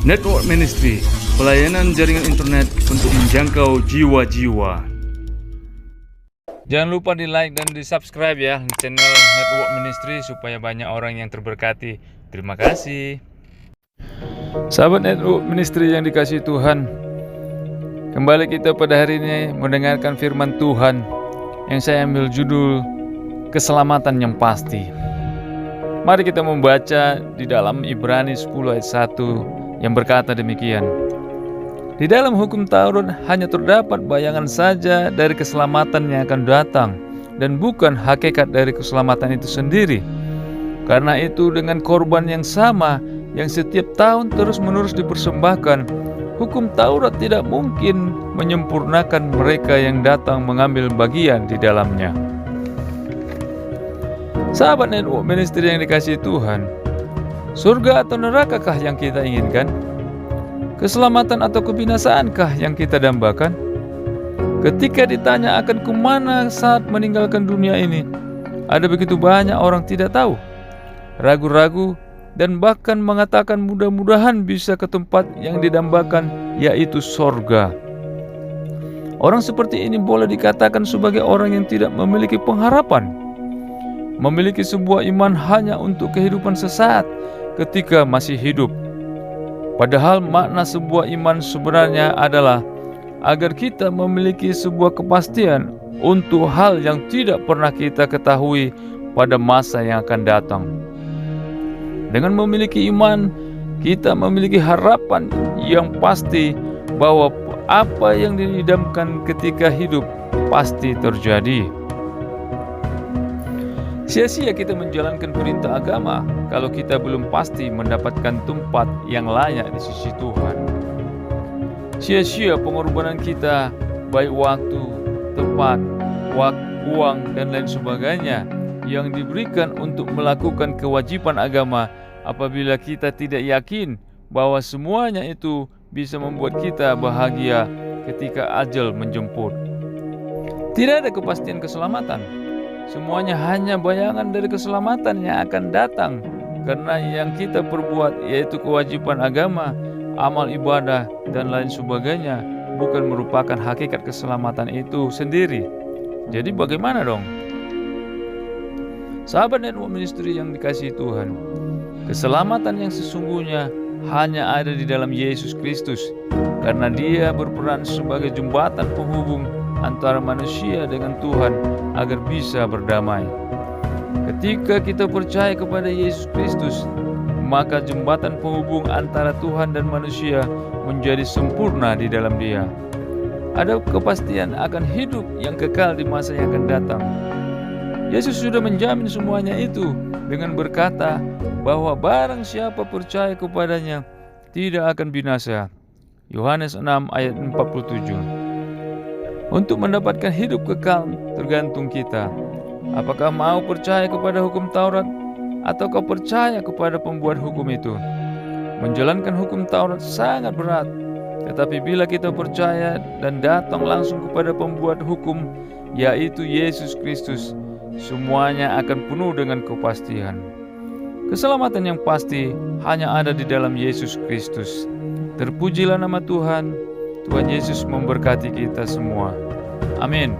Network Ministry, pelayanan jaringan internet untuk menjangkau jiwa-jiwa. Jangan lupa di like dan di subscribe ya channel Network Ministry supaya banyak orang yang terberkati. Terima kasih. Sahabat Network Ministry yang dikasihi Tuhan, kembali kita pada hari ini mendengarkan firman Tuhan yang saya ambil judul Keselamatan yang Pasti. Mari kita membaca di dalam Ibrani 10 ayat 1 yang berkata demikian. Di dalam hukum Taurat hanya terdapat bayangan saja dari keselamatan yang akan datang dan bukan hakikat dari keselamatan itu sendiri. Karena itu dengan korban yang sama yang setiap tahun terus-menerus dipersembahkan, hukum Taurat tidak mungkin menyempurnakan mereka yang datang mengambil bagian di dalamnya. Sahabat Network Ministry yang dikasihi Tuhan, surga atau nerakakah yang kita inginkan? Keselamatan atau kebinasaankah yang kita dambakan? Ketika ditanya akan kemana saat meninggalkan dunia ini, ada begitu banyak orang tidak tahu, ragu-ragu, dan bahkan mengatakan mudah-mudahan bisa ke tempat yang didambakan, yaitu sorga. Orang seperti ini boleh dikatakan sebagai orang yang tidak memiliki pengharapan, memiliki sebuah iman hanya untuk kehidupan sesaat ketika masih hidup. Padahal makna sebuah iman sebenarnya adalah agar kita memiliki sebuah kepastian untuk hal yang tidak pernah kita ketahui pada masa yang akan datang. Dengan memiliki iman, kita memiliki harapan yang pasti bahwa apa yang diidamkan ketika hidup pasti terjadi. Sia-sia kita menjalankan perintah agama kalau kita belum pasti mendapatkan tempat yang layak di sisi Tuhan. Sia-sia pengorbanan kita, baik waktu, tempat, uang, dan lain sebagainya yang diberikan untuk melakukan kewajiban agama apabila kita tidak yakin bahwa semuanya itu bisa membuat kita bahagia ketika ajal menjemput. Tidak ada kepastian keselamatan. Semuanya hanya bayangan dari keselamatan yang akan datang karena yang kita perbuat yaitu kewajiban agama, amal ibadah, dan lain sebagainya bukan merupakan hakikat keselamatan itu sendiri. Jadi bagaimana dong? Sahabat Network Ministry yang dikasihi Tuhan, keselamatan yang sesungguhnya hanya ada di dalam Yesus Kristus karena Dia berperan sebagai jembatan penghubung antara manusia dengan Tuhan agar bisa berdamai. Ketika kita percaya kepada Yesus Kristus, maka jembatan penghubung antara Tuhan dan manusia menjadi sempurna di dalam Dia. Ada kepastian akan hidup yang kekal di masa yang akan datang. Yesus sudah menjamin semuanya itu dengan berkata bahwa barang siapa percaya kepadanya tidak akan binasa. Yohanes 6 ayat 47. Untuk mendapatkan hidup kekal tergantung kita. Apakah mau percaya kepada hukum Taurat ataukah percaya kepada pembuat hukum itu? Menjalankan hukum Taurat sangat berat, tetapi bila kita percaya dan datang langsung kepada pembuat hukum, yaitu Yesus Kristus, semuanya akan penuh dengan kepastian. Keselamatan yang pasti hanya ada di dalam Yesus Kristus. Terpujilah nama Tuhan. Tuhan Yesus memberkati kita semua. Amin.